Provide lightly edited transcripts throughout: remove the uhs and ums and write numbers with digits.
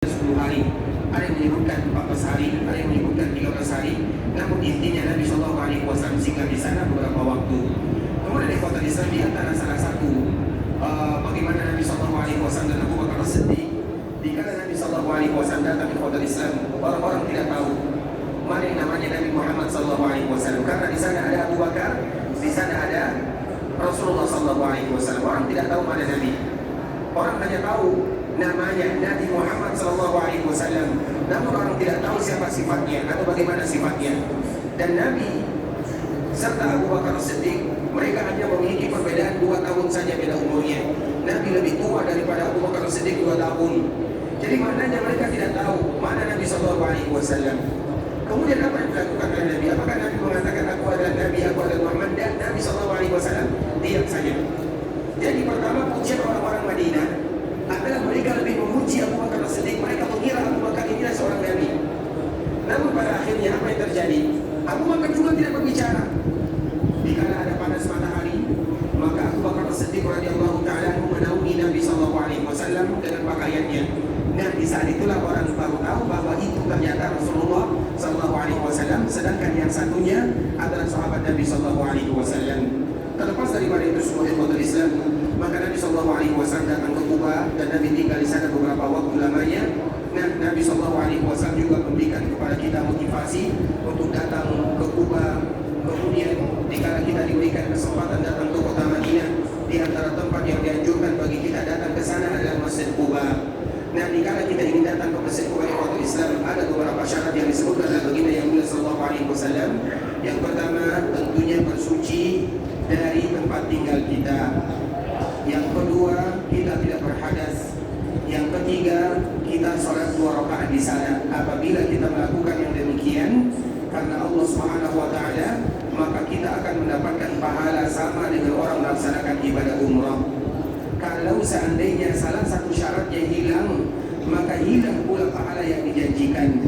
10 hari, ada yang menyebutkan 14 hari, ada yang menyebutkan 13 hari. Namun intinya Nabi SAW singgah di sana beberapa waktu. Kemudian di kota Islam di antara salah satu bagaimana Nabi SAW dan Abu Bakar As-Siddiq dikala Nabi SAW datang ke kota Islam, orang-orang tidak tahu mana yang namanya Nabi Muhammad SAW, karena di sana ada Abu Bakar, di sana ada Rasulullah SAW. Orang tidak tahu mana Nabi. Orang hanya tahu namanya Nabi Muhammad SAW, namun orang tidak tahu siapa sifatnya atau bagaimana sifatnya. Dan Nabi serta Abu Bakar As-Siddiq, mereka hanya memiliki perbedaan 2 tahun saja beda umurnya. Nabi lebih tua daripada Abu Bakar As-Siddiq 2 tahun. Jadi maknanya mereka tidak tahu mana Nabi SAW. Kemudian apa yang dilakukan oleh Nabi? Apakah Nabi mengatakan aku adalah Nabi, aku adalah Muhammad? Dan Nabi SAW diam saja. Jadi pertama pujian orang-orang Madinah adalah mereka lebih memuji Abu Bakar As-Siddiq. Mereka mengira Abu Bakar inilah seorang Nabi. Namun pada akhirnya apa yang terjadi? Abu Bakar juga tidak berbicara. Dikala ada panas matahari, maka Abu Bakar As-Siddiq radhiyallahu ta'ala menaungi Nabi SAW dengan pakaiannya. Nah di saat itulah orang baru tahu bahwa itu ternyata Rasulullah SAW, sedangkan yang satunya adalah sahabat Nabi SAW. Terlepas daripada itu semua ikhwatul Islam, maka Nabi SAW datang ke Kuba dan Nabi tinggal di sana beberapa waktu lamanya. Nah, Nabi SAW juga memberikan kepada kita motivasi untuk datang ke Kuba. Kemudian dikala kita diberikan kesempatan datang ke kota Madinah, di antara tempat yang dianjurkan bagi kita datang ke sana adalah Masjid Kuba. Nah, dikala kita ingin datang ke Masjid Kuba ikhwatul Islam, ada beberapa syarat yang disebutkan oleh baginda yang mulia sallallahu alaihi wasallam. Yang pertama, tentunya bersuci dari tempat tinggal kita. Yang kedua, kita tidak berhadas. Yang ketiga, kita sholat 2 rakaat di sana. Apabila kita melakukan yang demikian karena Allah Subhanahu wa taala, maka kita akan mendapatkan pahala sama dengan orang melaksanakan ibadah umrah. Kalau seandainya salah satu syaratnya hilang, maka hilang pula pahala yang dijanjikan.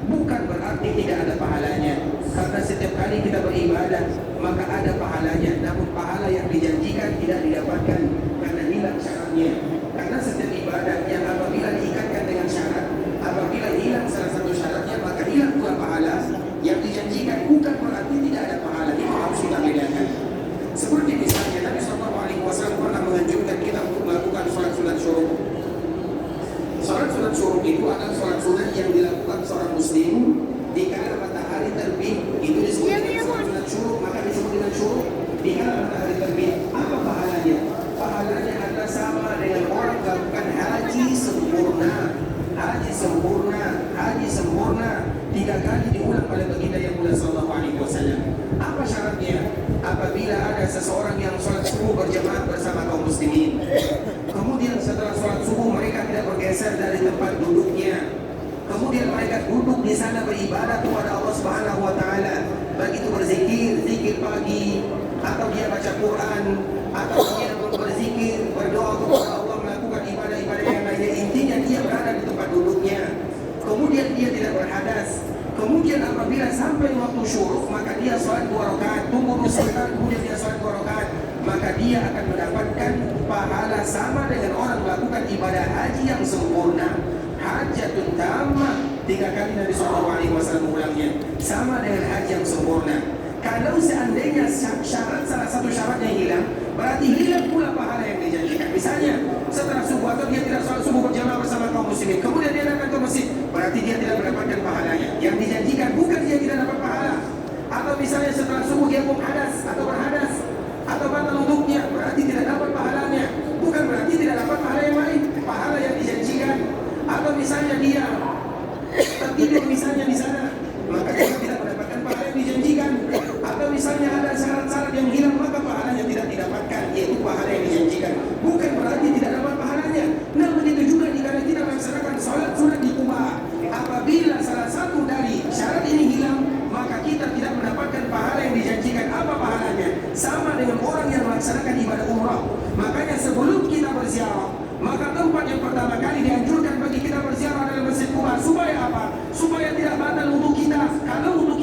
Bukan berarti tidak ada pahalanya, karena setiap kali kita beribadah maka ada pahalanya, namun pahala yang dijanjikan tidak didapatkan karena hilang syaratnya. Karena setiap ibadah yang apabila diikatkan dengan syarat, apabila hilang salah satu syaratnya, maka hilang pula pahala yang dijanjikan. Bukan berarti tidak ada pahala, itu harus kita bedakan. Seperti misalnya Nabi SAW pernah menganjurkan kita untuk melakukan sholat sunat syuruk. Sholat sunat syuruk itu adalah sholat sunat yang dilakukan seorang muslim di kala matahari terbit. Itu disebut dengan sholat sunat syuruk. Maka disebut dengan syuruk di kala matahari terbit. Apa pahalanya? Pahalanya adalah sama dengan orang melakukan haji sempurna. Haji sempurna, haji sempurna 3 kali diulang oleh baginda yang mulia sallallahu alaihi wasallam. Apa syaratnya? Apabila ada seseorang yang sholat subuh berjamaah bersama kaum muslimin, kemudian setelah sholat subuh mereka tidak bergeser dari tempat duduknya, kemudian mereka duduk di sana beribadah kepada Allah Subhanahu wa taala, baik itu berzikir, zikir pagi, atau dia baca Quran, atau dia berzikir, berdoa kepada Allah, melakukan ibadah-ibadah yang lainnya. Intinya dia berada di tempat duduknya, kemudian dia tidak berhadas. Kemudian apabila sampai waktu syuruk, maka dia sholat 2 rakaat, tunggu dulu sebentar, kemudian dia sholat 2 rakaat, maka dia akan mendapatkan pahala sama dengan orang melakukan ibadah haji yang sempurna. Hajatun tammah, 3 kali Nabi SAW mengulanginya, sama dengan haji yang sempurna. Kalau seandainya salah satu syaratnya hilang, berarti hilang pula pahala yang dijanjikan. Misalnya setelah subuh atau dia tidak sholat subuh berjamaah bersama kaum muslimin, kemudian dia datang ke masjid, berarti dia tidak mendapatkan pahalanya. Yang dijanjikan bukan dia tidak dapat pahala. Atau misalnya setelah subuh dia hadas atau berhadas atau batal wudhunya, berarti tidak dapat pahalanya. Bukan berarti tidak dapat pahala yang lain, pahala yang dijanjikan. Atau misalnya dia tertidur misalnya di sana, maka dia tidak mendapatkan pahala yang dijanjikan. Atau misalnya ada syarat-syarat yang hilang, maka pahalanya tidak didapatkan, yaitu pahala yang dijanjikan. Bukan berarti tidak dapat pahalanya. Nah begitu juga jika kita melaksanakan sholat sunat di Kuba, apabila salah satu dari syarat ini hilang, maka kita tidak mendapatkan pahala yang dijanjikan. Apa pahalanya? Sama dengan orang yang melaksanakan ibadah umrah. Makanya sebelum kita berziarah, maka tempat yang pertama kali dianjurkan bagi kita berziarah adalah Masjid Kuba. Supaya apa? Supaya tidak batal wudhu kita. Kalau wudhu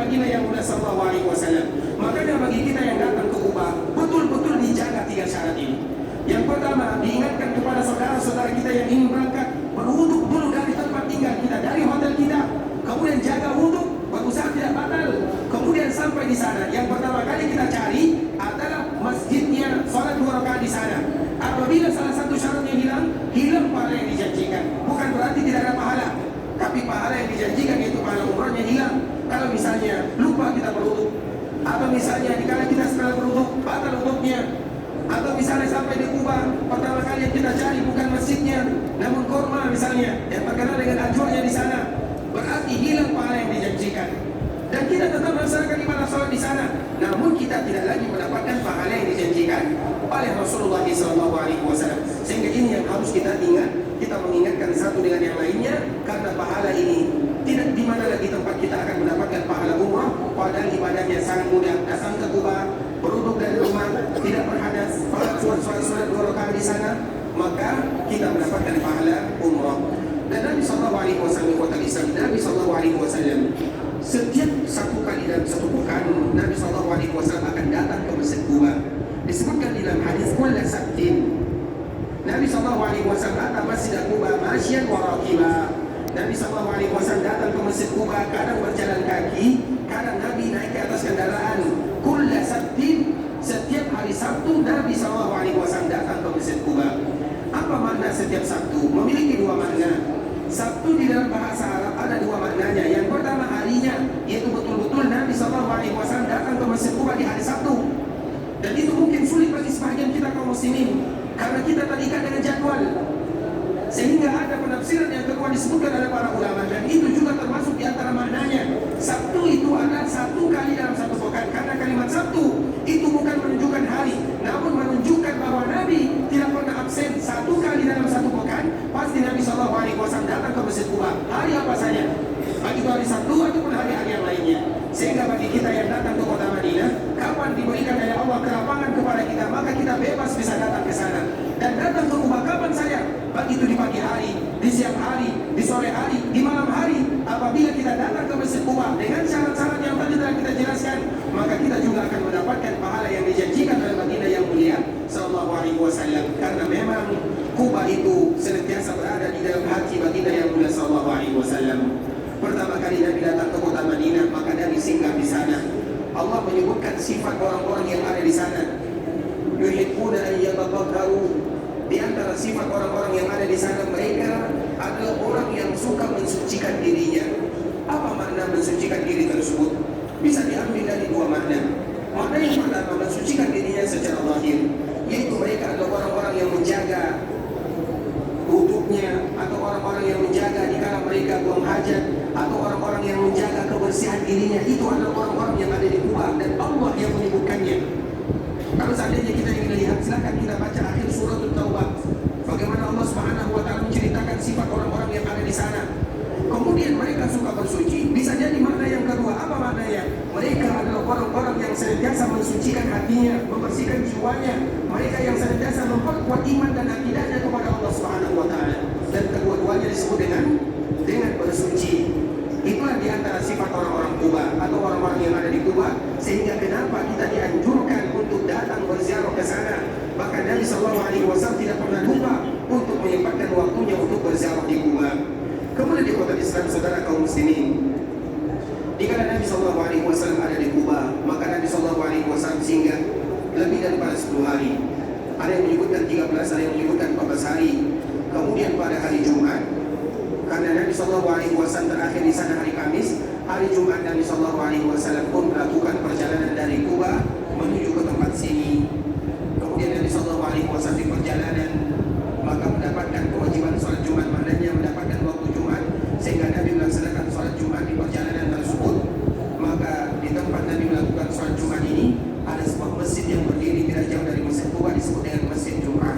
baginda yang mulia sallallahu alaihi wasallam. Makanya bagi kita yang datang ke Kuba, betul-betul dijaga 3 syarat ini. Yang pertama, diingatkan kepada saudara-saudara kita yang ingin berangkat, berwuduk dulu dari tempat tinggal kita, dari hotel kita. Kemudian jaga wuduk, berusaha tidak batal. Kemudian sampai di sana, yang pertama kali kita cari adalah masjidnya, sholat 2 rakaat di sana. Apabila salah satu syaratnya hilang, hilang pahala yang dijanjikan. Bukan berarti tidak ada pahala, tapi pahala yang dijanjikan yaitu pahala umrahnya hilang. Kalau misalnya lupa kita berwuduk, atau misalnya dikala kita setelah berwuduk batal wuduknya, atau misalnya sampai di Kuba, pertama kali yang kita cari bukan masjidnya, namun korma misalnya yang terkenal dengan ajuannya di sana, berarti hilang pahala yang dijanjikan. Dan kita tetap melaksanakan ibadah salat di sana, namun kita tidak lagi mendapatkan pahala yang dijanjikan oleh Rasulullah SAW. Sehingga ini yang harus kita ingat, kita mengingatkan satu dengan yang lainnya, karena pahala ini tidak di mana lagi tempat kita akan mendapatkan pahala umrah, padahal ibadahnya sangat mudah. Datang ke Kuba, berwuduk dari rumah, tidak berhadas, sholat 2 rakaat di sana, maka kita mendapatkan pahala umrah. Dan Nabi SAW setiap 1 kali dalam 1 pekan, Nabi SAW akan datang ke Masjid Kuba. Disebutkan di dalam hadis kulla sabtin, Nabi SAW datang Masjid Kuba masyian wa raqiba. Nabi SAW datang ke Masjid Kuba, kadang berjalan kaki, kadang Nabi naik ke atas kendaraan. Kulla sabtin, setiap hari Sabtu Nabi SAW datang ke Masjid Kuba. Apa makna setiap Sabtu? Memiliki 2 makna. Sabtu di dalam bahasa Arab ada 2 maknanya. Yang pertama harinya, yaitu betul-betul Nabi SAW datang ke Masjid Kuba di hari Sabtu. Dan itu mungkin sulit bagi sebagian kita kaum muslimin, karena kita terikat dengan jadwal. Sehingga ada penafsiran yang kedua disebutkan oleh para ulama, dan itu juga termasuk di antara maknanya. Sabtu itu adalah 1 kali dalam 1 pekan, karena kalimat Sabtu itu bukan menunjukkan hari, namun menunjukkan bahwa Nabi tidak pernah absen. 1 kali dalam 1 pekan pasti Nabi SAW datang ke Masjid Kuba. Hari apa saja, baik itu hari Sabtu ataupun hari-hari yang lainnya. Sehingga bagi kita yang datang ke kota Madinah, kapan diberikan oleh Allah kelapangan kepada kita, maka kita bebas bisa datang ke sana. Dan datang ke Kuba kapan saja, baik itu di pagi hari, di siang hari, di sore hari, di malam hari. Apabila kita datang ke Masjid Kuba dengan syarat-syarat yang tadi telah kita jelaskan, maka kita juga akan mendapatkan pahala yang dijanjikan oleh baginda yang mulia sallallahu alaihi wasallam. Karena memang Kuba itu senantiasa berada di dalam hati baginda yang mulia sallallahu alaihi wasallam. Pertama kali Nabi datang ke kota Madinah, maka Nabi singgah di sana. Allah menyebutkan sifat orang-orang yang ada di sana. Yuhibbuna an yatatahharu. Di antara sifat orang-orang yang ada di sana, mereka adalah orang yang suka mensucikan dirinya. Apa makna mensucikan diri tersebut? Bisa diambil dari 2 makna. Makna yang pertama, mensucikan dirinya secara lahir, yaitu mereka adalah orang-orang yang menjaga wuduknya, atau orang-orang yang menjaga dikala mereka buang hajat, atau orang-orang yang menjaga kebersihan dirinya. Itu adalah orang-orang yang ada di Kuba, dan Allah yang menyebutkannya. Kalau seandainya kita ingin lihat, silakan kita baca akhir surat Taubah, bagaimana Allah Subhanahu wa taala menceritakan sifat orang-orang yang ada di sana. Kemudian mereka suka bersuci. Bisa jadi makna yang kedua. Apa maknanya? Mereka adalah orang-orang yang senantiasa mensucikan hatinya, membersihkan jiwanya. Mereka yang senantiasa memperkuat iman dan akidahnya kepada Allah Subhanahu wa taala. Dan kedua-duanya disebut dengan bersuci. Itulah di antara sifat orang-orang Kuba atau orang-orang yang ada di Kuba. Sehingga kenapa kita dianjurkan untuk datang berziarah ke sana. Bahkan Nabi SAW tidak pernah lupa untuk menyempatkan waktunya untuk berziarah di Kuba. Kemudian di kota Islam, saudara kaum muslimin, dikala Nabi SAW ada di Kuba, maka Nabi SAW singgah lebih daripada 10 hari. Ada yang menyebutkan 13, ada yang menyebutkan 14 hari. Kemudian pada hari Jumat, karena Nabi SAW terakhir di sana hari Kamis, hari Jumat Nabi SAW pun melakukan perjalanan dari Kuba menuju ke tempat sini. Kemudian Nabi SAW di perjalanan maka mendapatkan kewajiban sholat Jumat, maknanya mendapatkan waktu Jumat, sehingga Nabi melaksanakan sholat Jumat di perjalanan tersebut. Maka di tempat Nabi melakukan sholat Jumat ini ada sebuah masjid yang berdiri tidak jauh dari Masjid Kuba, disebut dengan Masjid Jumat.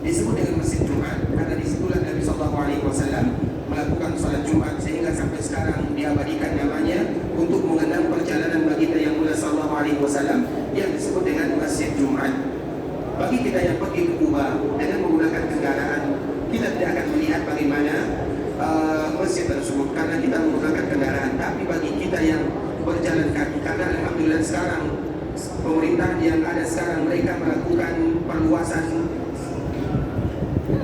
Disebut dengan Masjid Jumat karena disitulah Nabi SAW melakukan sholat Jumat, sehingga sampai sekarang diabadikan namanya untuk mengenang perjalanan baginda yang mulia SAW yang disebut dengan Masjid Jumat. Bagi kita yang pergi ke Kuba dengan menggunakan kendaraan, kita tidak akan melihat bagaimana masjid tersebut karena kita menggunakan kendaraan. Tapi bagi kita yang berjalan kaki. Karena alhamdulillah sekarang pemerintahan yang ada sekarang mereka melakukan perluasan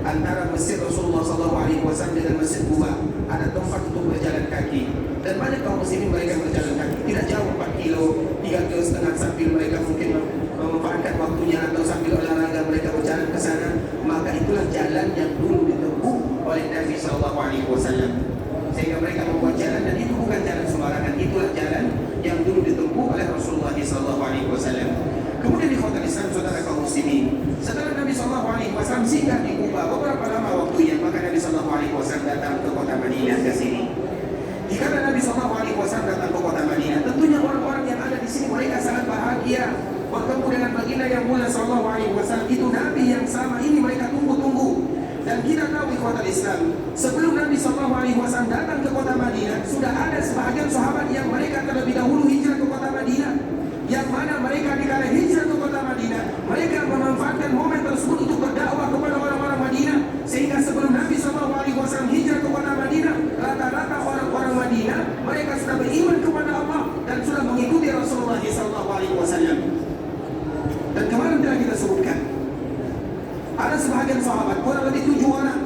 antara Masjid Rasulullah SAW dengan Masjid Quba. Ada tempat untuk berjalan kaki dan banyak kaum muslimin mereka berjalan kaki tidak jauh 4 kilo, 3,5 kilo sambil mereka mungkin memanfaatkan waktunya atau sambil olahraga mereka berjalan ke sana. Maka itulah jalan yang dulu ditempuh oleh Nabi SAW, sehingga mereka membuat jalan dan itu bukan jalan sembarangan. Itulah jalan yang dulu ditempuh oleh Rasulullah SAW. Kemudian di kota Islam, saudara kaum muslimin, setelah Nabi SAW singgah di Kuba beberapa lama waktunya, maka Nabi SAW datang ke kota Madinah ke sini. Jika Nabi SAW datang ke kota Madinah, tentunya orang-orang yang ada di sini mereka sangat bahagia bertemu dengan baginda yang mulia SAW. Itu Nabi yang sama ini mereka tunggu-tunggu. Dan kita tahu di kota Islam, sebelum Nabi SAW datang ke kota Madinah, sudah ada sebahagian sahabat yang mereka terlebih dahulu hijrah ke kota Madinah. Yang mana mereka dikala hijrah ke kota Madinah, mereka memanfaatkan momen tersebut untuk berdakwah kepada orang-orang Madinah. Sehingga sebelum Nabi SAW hijrah ke kota Madinah, rata-rata orang-orang Madinah mereka sudah beriman kepada Allah dan sudah mengikuti Rasulullah SAW. Dan kemarin telah kita sebutkan, ada sebahagian sahabat, kurang lebih 7 orang.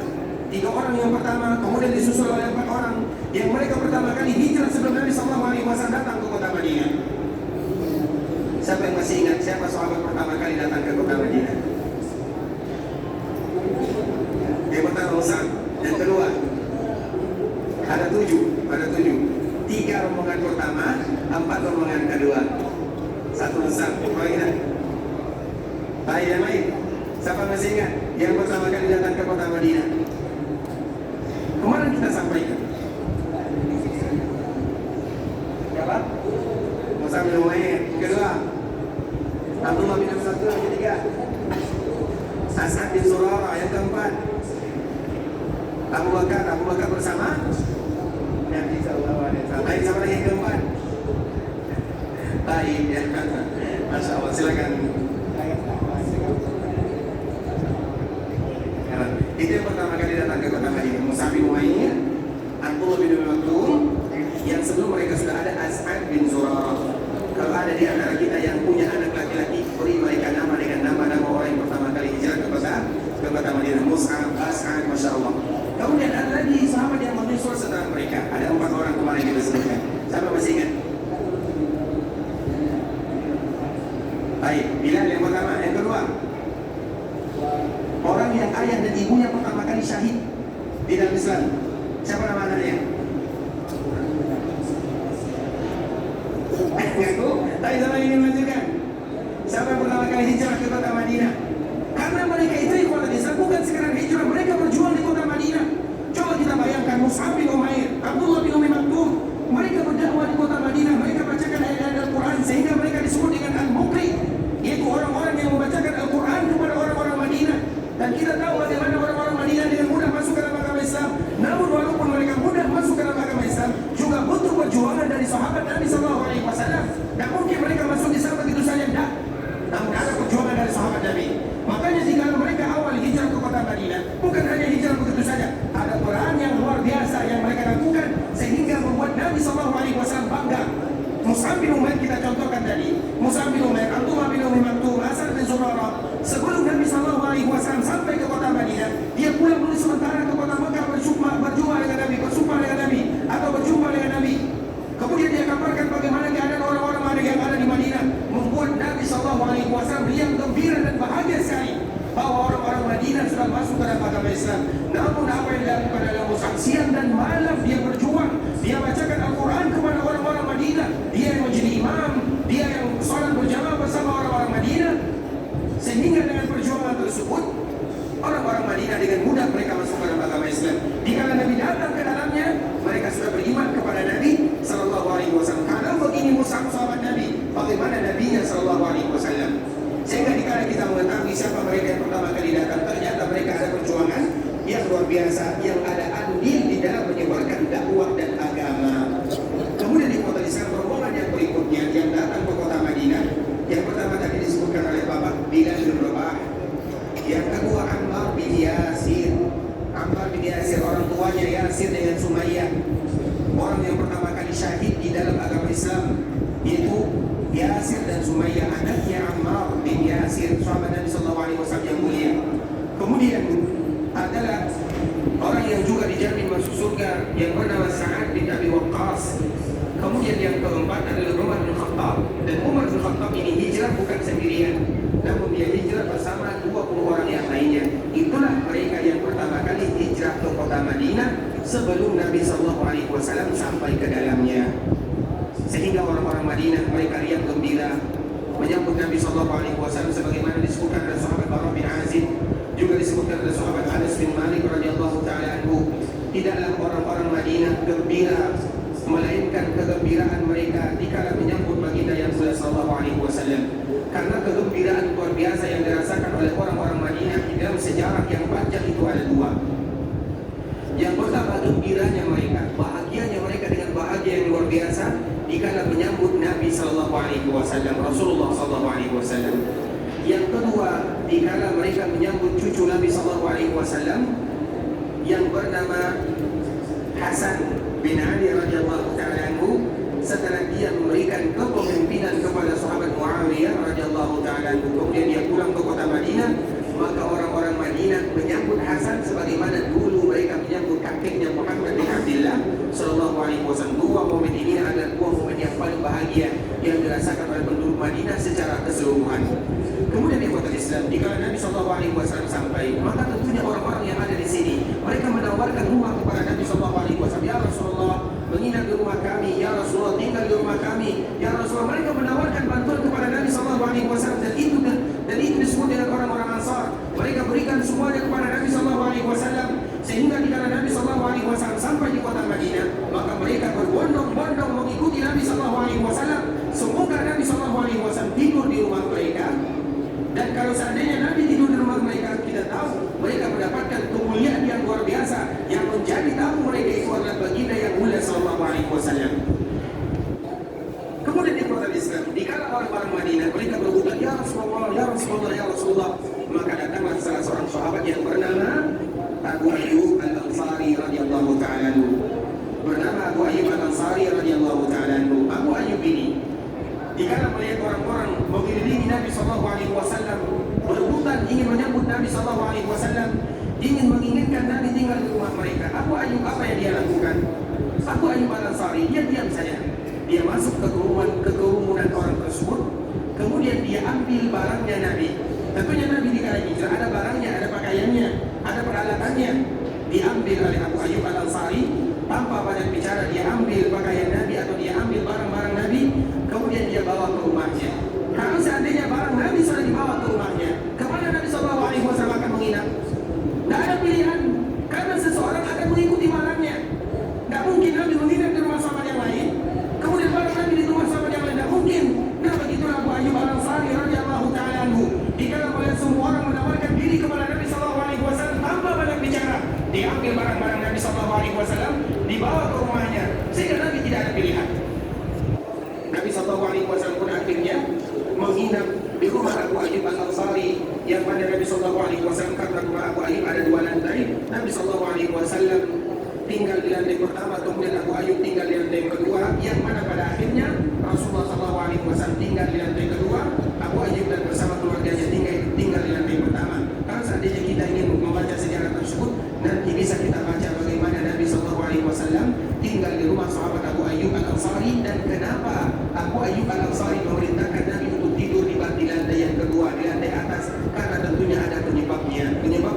3 orang yang pertama, kemudian disusul oleh 4 orang yang mereka pertama kali hijrah sebelum Nabi SAW datang ke kota Madinah. Siapa yang masih ingat siapa sahabat pertama kali datang ke kota Madinah? Yang pertama Mus'ab, yang kedua ada 7. 3 rombongan pertama, 4 rombongan kedua. 1 Mus'ab, kau ingat? Baik, yang lain. Siapa masih ingat yang pertama kali datang ke kota Madinah? Kemarin kita sampaikan. Siapa? Mus'ab bin Umair. Kedua, Abdullah bin Mas'ud. Yang ketiga, As'ad bin Zurarah. Yang keempat, Abu Bakar bersama Nabi SAW. Baik, siapa lagi yang keempat? Baik, yang kata. Masya Allah, silakan. Itu yang pertama kali datang ke kota Madinah. Mus'ab bin Umair, Abdullah bin Mas'ud, yang sebelum mereka sudah ada As'ad bin Zurarah. Kalau ada di antara kita yang punya anak laki-laki, beri mereka nama dengan nama orang yang pertama kali hijrah ke kota Madinah. Mus'ab, As'ad, Masya Allah. Kemudian ada lagi sahabat yang menyusul setelah mereka. Ada 4 orang kemarin kita sebutkan. Siapa masih ingat? Baik, Bilal yang pertama. Yang kedua, orang yang ayah dan ibunya pertama kali syahid di dalam Islam. Siapa nama anaknya? Ngaku, tapi sama ingin melanjutkan. Siapa yang pertama kali hijrah ke kota Madinah? Karena mereka itu ikhwan Islam bukan sekedar hijrah, mereka berjuang di kota Madinah. Coba kita bayangkan Mus'ab bin Umair, Abdullah bin Umi Maktum, mereka berdakwah di kota Madinah, mereka bacakan ayat-ayat Al-Quran sehingga mereka disebut dengan Al-Muqri, yaitu orang-orang yang membacakan Al-Quran kepada orang-orang Madinah. Dan kita tahu bagaimana orang-orang Madinah dengan mudah masuk ke dalam agama Islam. Namun walaupun mereka mudah masuk ke dalam agama Islam, juga butuh perjuangan dari sahabat Nabi SAW. Dan mungkin mereka masuk Islam begitu saja, tidak. Namun ada perjuangan dari sahabat Nabi. Makanya jika mereka awal hijrah ke kota Madinah, bukan hanya hijrah begitu saja, ada peran yang luar biasa yang mereka lakukan sehingga membuat Nabi SAW bangga. Mus'ab bin Umair kita contohkan tadi. Mus'ab bin Umair, Abdullah bin Umi Maktum, As'ad bin Zurarah. Sebelum Nabi SAW sampai ke kota Madinah, dia pulang dulu sementara ke kota Mekah berjumpa dengan Nabi, bersumpah dengan Nabi, atau berjumpa dengan Nabi. Kemudian dia kabarkan bagaimana keadaan orang-orang yang ada di Madinah, membuat Nabi SAW riang gembira dan bahagia sekali bahwa orang-orang Madinah sudah masuk ke dalam agama Islam. Namun apa yang dilakukan adalah Mus'ab siang dan malam dia berjuang, dia bacakan Al-Quran kepada orang-orang Madinah, dia yang menjadi imam, dia yang sholat berjamaah bersama orang-orang Madinah. Sehingga dengan perjuangan tersebut, orang-orang Madinah dengan mudah mereka masuk ke dalam agama Islam. Dikala Nabi datang ke dalamnya, mereka sudah beriman kepada Nabi SAW. Kalau begini Mus'ab sahabat Nabi, bagaimana Nabinya SAW? Sehingga dikala kita mengetahui siapa mereka yang pertama kali datang, ternyata mereka ada perjuangan yang luar biasa, yang ada andil di dalam menyebarkan dakwah dan agama. Kemudian di kota Islam, rombongan yang berikutnya yang datang ke kota Madinah, yang pertama tadi disebutkan oleh Bapak Bilal bin Rabah, yang kedua Ammar bin Yasir. Ammar bin Yasir, orang tuanya Yasir dengan Sumayyah, orang yang pertama kali syahid di dalam agama Islam. hijrah bukan sendirian, namun dia hijrah bersama 20 orang yang lainnya. Itulah mereka yang pertama kali hijrah ke kota Madinah sebelum Nabi SAW sampai ke dalamnya. Sehingga orang-orang Madinah mereka riang gembira menyambut Nabi SAW sebagaimana disebutkan oleh sahabat Bara bin Azib, juga disebutkan oleh sahabat Anas bin Malik radhiyallahu taala anhu. Tidaklah orang-orang Madinah gembira melainkan kegembiraan mereka dikala menyambut baginda yang mulia sallallahu alaihi wasallam. Karena kegembiraan luar biasa yang dirasakan oleh orang-orang Madinah di dalam sejarah yang panjang itu ada dua. Yang pertama, gembiranya mereka, bahagianya mereka dengan bahagia yang luar biasa dikala menyambut Nabi sallallahu alaihi wasallam, Rasulullah sallallahu alaihi wasallam. Yang kedua, dikala mereka menyambut cucu Nabi sallallahu alaihi wasallam yang bernama Hasan bin Ali radhiyallahu ta'ala anhu, setelah dia memberikan kepemimpinan kepada sahabat Muawiyah radhiyallahu ta'ala anhu, kemudian dia pulang ke kota Madinah, maka orang-orang Madinah menyambut Hasan sebagaimana dulu mereka menyambut kakeknya Muhammad bin Abdullah sallallahu alaihi wasallam. Dua momen ini adalah dua momen yang paling bahagia yang dirasakan oleh penduduk Madinah secara keseluruhan. Kemudian di kota Islam, jika Nabi sallallahu alaihi wasallam sampai, maka tentunya orang-orang yang ada di sini mereka menawarkan rumah kepada Nabi sallallahu alaihi wasallam. Ya Rasulullah, menginap di rumah kami. Ya Rasulullah, tinggal di rumah kami. Ya Rasulullah, mereka menawarkan bantuan kepada Nabi sallallahu alaihi wasallam, dan itu disebut dengan orang-orang Ansar. Mereka berikan semuanya kepada Nabi sallallahu alaihi wasallam, sehingga jika Nabi sallallahu alaihi wasallam sampai di kota Madinah, maka mereka berbondong-bondong mengikuti Nabi sallallahu alaihi wasallam. Semoga Nabi sallallahu alaihi wasallam tidur di rumah mereka. Dan kalau seandainya Nabi tidur di rumah mereka, kita tahu mereka mendapatkan kemuliaan yang luar biasa. Yang menjadi tamu mereka itu adalah baginda yang mulia sallallahu alaihi wasallam. Kemudian di kota Islam, dikala orang-orang Madinah mereka berebutan, ya Rasulullah, ya Rasulullah, ya Rasulullah, maka datanglah salah seorang sahabat yang bernama Abu Ayyub Al-Ansari radhiyallahu ta'ala anhu. Bernama Abu Ayyub Al-Ansari radhiyallahu ta'ala anhu. Abu Ayyub ini dikala melihat orang-orang mengelilingi Nabi sallallahu alaihi wasallam, berebutan ingin menyambut Nabi sallallahu alaihi wasallam, ingin menginginkan Nabi tinggal di rumah mereka, Abu Ayyub apa yang dia lakukan? Abu Ayyub Al-Ansari, dia diam saja. Dia masuk ke kerumunan orang tersebut, kemudian dia ambil barangnya Nabi. Tentunya Nabi dikala hijrah ada barangnya, ada pakaiannya, ada peralatannya. Diambil oleh Abu Ayyub Al-Ansari tanpa banyak bicara, dia ambil pakaian Nabi atau dia ambil barang-barang Nabi, kemudian dia bawa ke rumahnya. Kalau seandainya barang Nabi sudah dibawa ke rumahnya, kemana Nabi sallallahu alaihi wasallam akan menginap? Tidak ada pilihan, karena seseorang akan mengikuti barangnya. Tidak mungkin Nabi menginap di rumah sahabat yang lain, kemudian barang Nabi di rumah sahabat yang lain, tidak mungkin. Nah begitulah Abu Ayyub Al-Ansari radhiyallahu ta'ala anhu, dikala melihat semua orang menawarkan diri kepada Nabi sallallahu alaihi wasallam tanpa banyak bicara, diambil barang-barang Nabi sallallahu alaihi wasallam, dibawa ke rumahnya, sehingga Nabi tidak ada pilihan. Nabi sallallahu alaihi wasallam pun akhirnya menginap di rumah Abu Ayyub Al-Ansari, yang mana Nabi sallallahu alaihi wasallam, karena rumah Abu Ayyub ada 2 lantai, Nabi sallallahu alaihi wasallam tinggal di lantai pertama, kemudian Abu Ayyub tinggal di lantai kedua, yang mana pada akhirnya Rasulullah sallallahu alaihi wasallam tinggal di lantai kedua, Abu Ayyub dan bersama keluarganya tinggal di lantai pertama. Kalau seandainya kita ingin membaca sejarah tersebut, nanti bisa kita baca bagaimana Nabi sallallahu alaihi wasallam tinggal di rumah sahabat Abu Ayyub Al-Ansari, dan kenapa Abu Ayyub Al-Ansari memerintahkan Nabi untuk tidur di lantai yang kedua, di lantai atas, karena tentunya ada penyebab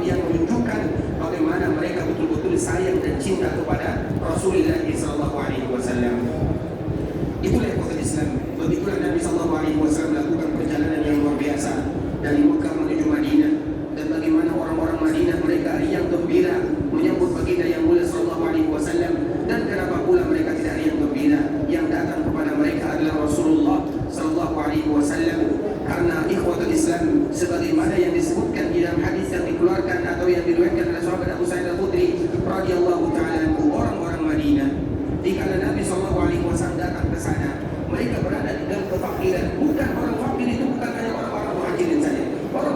yang menunjukkan bagaimana mereka betul-betul sayang dan cinta kepada Rasulullah sallallahu alaihi wasallam. Itulah kota Islam. Begitulah Nabi sallallahu alaihi wasallam melakukan perjalanan yang luar biasa dari Mekah menuju Madinah, dan bagaimana orang-orang Madinah mereka riang gembira menyambut baginda yang mulia sallallahu alaihi wasallam. Dan kenapa pula mereka tidak riang gembira? Yang datang kepada mereka adalah Rasulullah sallallahu alaihi wasallam. Karena ikhwatul Islam, sebagaimana yang disebutkan di dalam hadis yang dikeluarkan atau yang diriwayatkan oleh sahabat Abu Sa'id Al-Khudri radhiyallahu ta'ala anhu, orang-orang Madinah dikala Nabi sallallahu alaihi wasallam datang ke sana, mereka berada di dalam kefakiran. Bukan orang fakir itu bukan hanya orang-orang muhajirin saja. Orang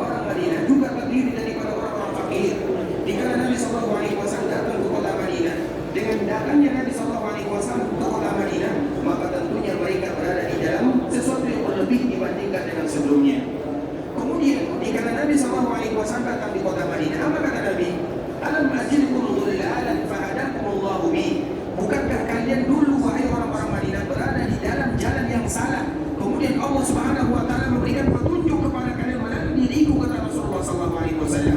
Alaihi Wasallam.